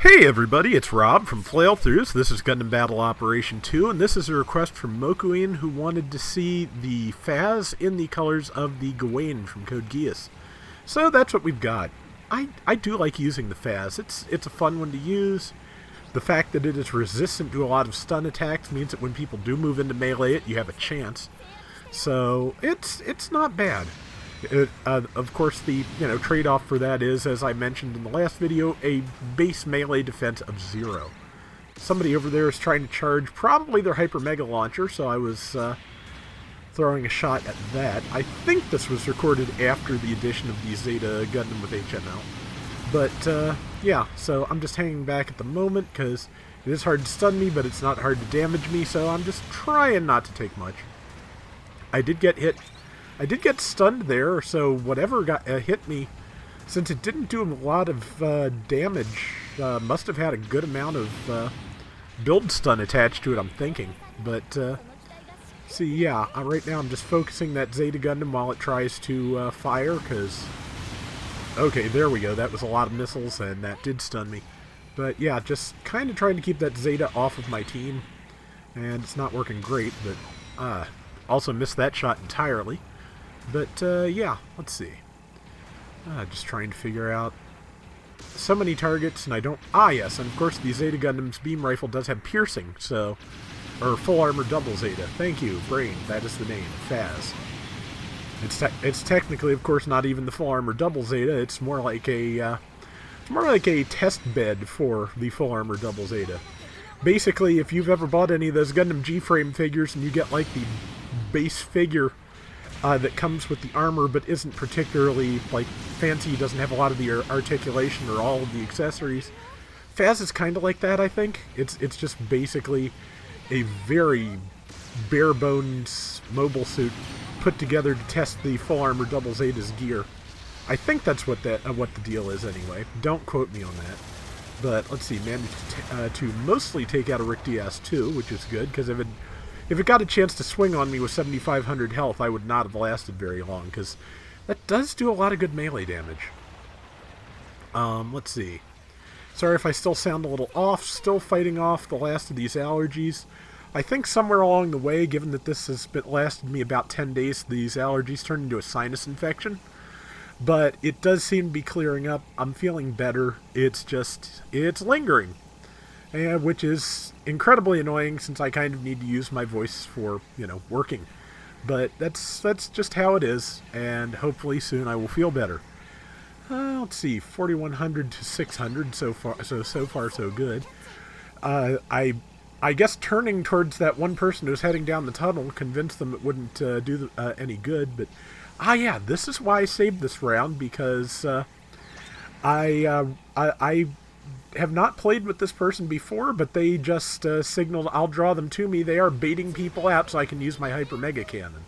Hey everybody, it's Rob from Flailthroughs. This is Gundam Battle Operation 2, and this is a request from Mokuin, who wanted to see the Fazz in the colors of the Gawain from Code Geass. So that's what we've got. I do like using the Fazz. It's a fun one to use. The fact that it is resistant to a lot of stun attacks means that when people do move into melee it, you have a chance. So it's not bad. Of course, the trade-off for that is, as I mentioned in the last video, a base melee defense of 0. Somebody over there is trying to charge probably their Hyper Mega Launcher, so I was throwing a shot at that. I think this was recorded after the addition of the Zeta Gundam with HML. But, yeah, so I'm just hanging back at the moment, because it is hard to stun me, but it's not hard to damage me, so I'm just trying not to take much. I did get hit. I did get stunned there, so whatever got hit me, since it didn't do a lot of damage, must have had a good amount of build stun attached to it, I'm thinking. But, see, yeah, right now I'm just focusing that Zeta Gundam while it tries to fire, because... Okay, there we go, that was a lot of missiles, and that did stun me. But, yeah, just kind of trying to keep that Zeta off of my team, and it's not working great, but also missed that shot entirely. But, yeah, let's see. Just trying to figure out so many targets, and I don't... Ah, yes, and of course the Zeta Gundam's beam rifle does have piercing, so... Or full armor double Zeta. Thank you, Brain. That is the name. Fazz. It's technically, of course, not even the full armor double Zeta. It's more like a... it's more like a test bed for the full armor double Zeta. Basically, if you've ever bought any of those Gundam G-frame figures and you get, like, the base figure... that comes with the armor but isn't particularly like fancy, doesn't have a lot of the articulation or all of the accessories. Fazz is kind of like that, I think. It's just basically a very bare bones mobile suit put together to test the full armor double Zeta's gear. I think that's what what the deal is anyway. Don't quote me on that. But let's see, managed to mostly take out a Rick Geass too, which is good, because if it got a chance to swing on me with 7,500 health, I would not have lasted very long, because that does do a lot of good melee damage. Let's see. Sorry if I still sound a little off, still fighting off the last of these allergies. I think somewhere along the way, given that this has lasted me about 10 days, these allergies turned into a sinus infection. But it does seem to be clearing up. I'm feeling better. It's lingering. Which is incredibly annoying since I kind of need to use my voice for, working. But that's just how it is, and hopefully soon I will feel better. Let's see, 4,100 to 600 so far, so good. I guess turning towards that one person who's heading down the tunnel convinced them it wouldn't do any good, but... Ah, yeah, this is why I saved this round, because I have not played with this person before, but they just signaled I'll draw them to me. They are baiting people out so I can use my Hyper Mega Cannon.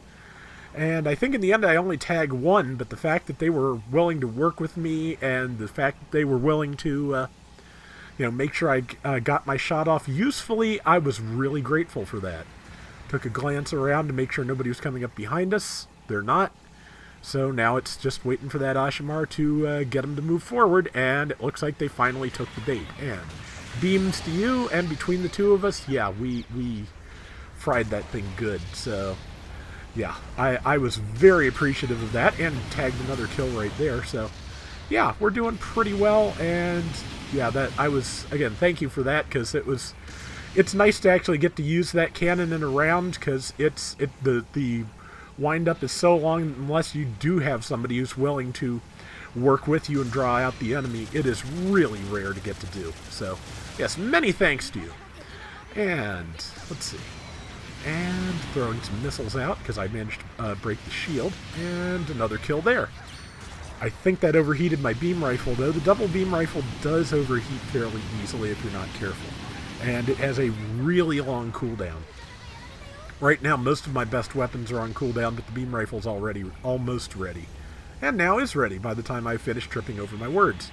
And I think in the end I only tag one, but the fact that they were willing to work with me and the fact that they were willing to, make sure I got my shot off usefully, I was really grateful for that. Took a glance around to make sure nobody was coming up behind us. They're not. So now it's just waiting for that Ashimar to get them to move forward, and it looks like they finally took the bait. And beams to you, and between the two of us, yeah, we fried that thing good. So, yeah, I was very appreciative of that, and tagged another kill right there. So, yeah, we're doing pretty well, and yeah, again, thank you for that, because it's nice to actually get to use that cannon in a round, because the wind-up is so long, unless you do have somebody who's willing to work with you and draw out the enemy, it is really rare to get to do. So, yes, many thanks to you. And, let's see. And throwing some missiles out, because I managed to break the shield. And another kill there. I think that overheated my beam rifle, though. The double beam rifle does overheat fairly easily if you're not careful. And it has a really long cooldown. Right now, most of my best weapons are on cooldown, but the beam rifle's already almost ready. And now is ready by the time I finish tripping over my words.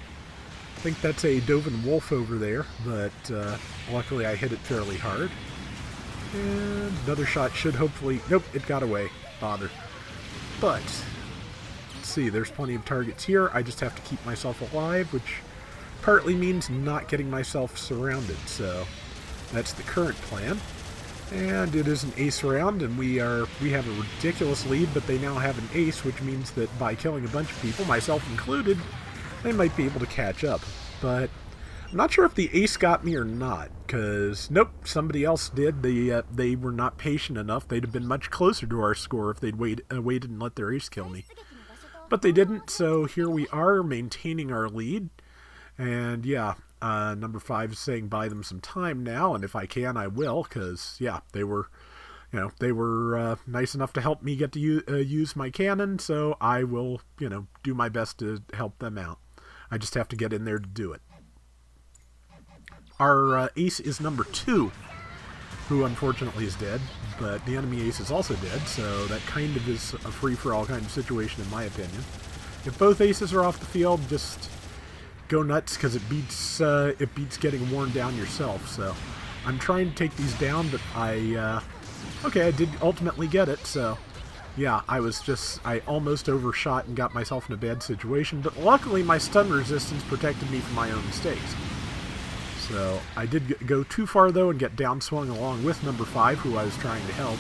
I think that's a Dovin Wolf over there, but luckily I hit it fairly hard. And another shot should hopefully... Nope, it got away. Bother. But, let's see, there's plenty of targets here. I just have to keep myself alive, which partly means not getting myself surrounded, so that's the current plan. And it is an ace round, and we have a ridiculous lead, but they now have an ace, which means that by killing a bunch of people, myself included, they might be able to catch up. But I'm not sure if the ace got me or not, because nope, somebody else did. They were not patient enough. They'd have been much closer to our score if they'd waited and let their ace kill me. But they didn't, so here we are maintaining our lead. And yeah, number 5 is saying buy them some time now, and if I can, I will, because yeah, they were nice enough to help me get to use my cannon, so I will, do my best to help them out. I just have to get in there to do it. Our ace is number 2, who unfortunately is dead, but the enemy ace is also dead, so that kind of is a free-for-all kind of situation in my opinion. If both aces are off the field, just go nuts, because it beats getting worn down yourself. So I'm trying to take these down, but I did ultimately get it. So yeah, I almost overshot and got myself in a bad situation, but luckily my stun resistance protected me from my own mistakes. So I did go too far though and get downswung along with number 5, who I was trying to help.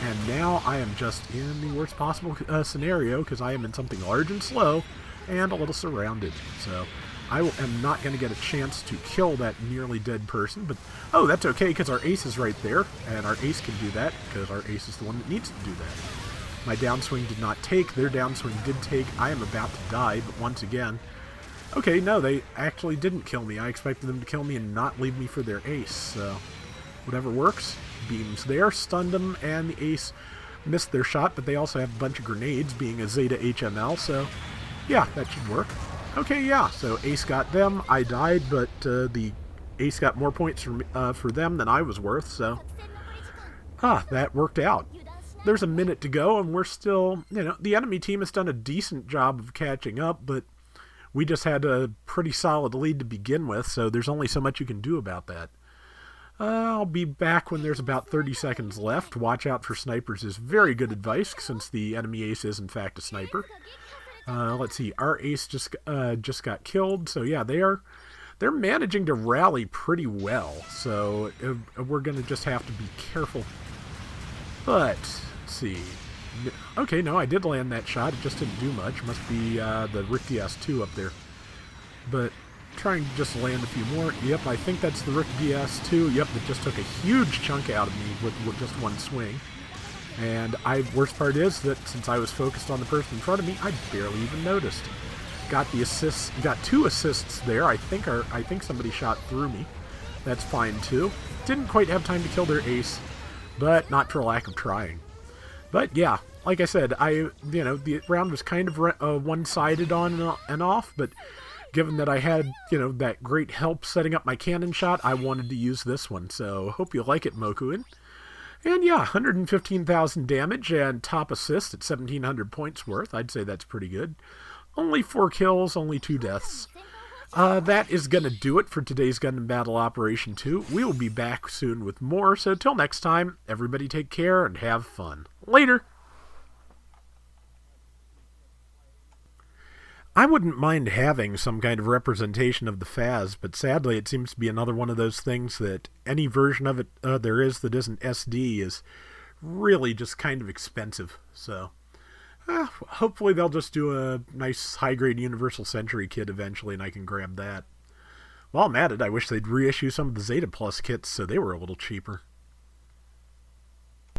And now I am just in the worst possible scenario, because I am in something large and slow and a little surrounded. So I am not going to get a chance to kill that nearly dead person, but oh, that's okay, because our ace is right there, and our ace can do that, because our ace is the one that needs to do that. My downswing did not take, their downswing did take. I am about to die, but once again, okay, no, they actually didn't kill me. I expected them to kill me and not leave me for their ace, so whatever works. Beams there, stunned them, and the ace missed their shot, but they also have a bunch of grenades, being a Zeta HML, so yeah, that should work. Okay, yeah, so ace got them, I died, but the ace got more points for them than I was worth, so that worked out. There's a minute to go, and we're still, the enemy team has done a decent job of catching up, but we just had a pretty solid lead to begin with, so there's only so much you can do about that. I'll be back when there's about 30 seconds left. Watch out for snipers is very good advice, since the enemy ace is in fact a sniper. Let's see, our ace just got killed, so yeah, they're managing to rally pretty well, so we're going to just have to be careful. But, let's see. Okay, no, I did land that shot, it just didn't do much. Must be the Geass 2 up there. But trying to just land a few more. Yep, I think that's the Geass 2. Yep, that just took a huge chunk out of me with just one swing. And worst part is that since I was focused on the person in front of me, I barely even noticed. Got the assists, got 2 assists there. I think somebody shot through me. That's fine too. Didn't quite have time to kill their ace, but not for lack of trying. But yeah, like I said, the round was kind of one-sided on and off, but given that I had, that great help setting up my cannon shot, I wanted to use this one. So hope you like it, Mokuin. And yeah, 115,000 damage and top assist at 1,700 points worth. I'd say that's pretty good. Only 4 kills, only 2 deaths. That is going to do it for today's Gundam Battle Operation 2. We will be back soon with more, so till next time, everybody take care and have fun. Later! I wouldn't mind having some kind of representation of the Fazz, but sadly it seems to be another one of those things that any version of it there is that isn't SD is really just kind of expensive. So hopefully they'll just do a nice high-grade Universal Century kit eventually and I can grab that. While I'm at it, I wish they'd reissue some of the Zeta Plus kits so they were a little cheaper.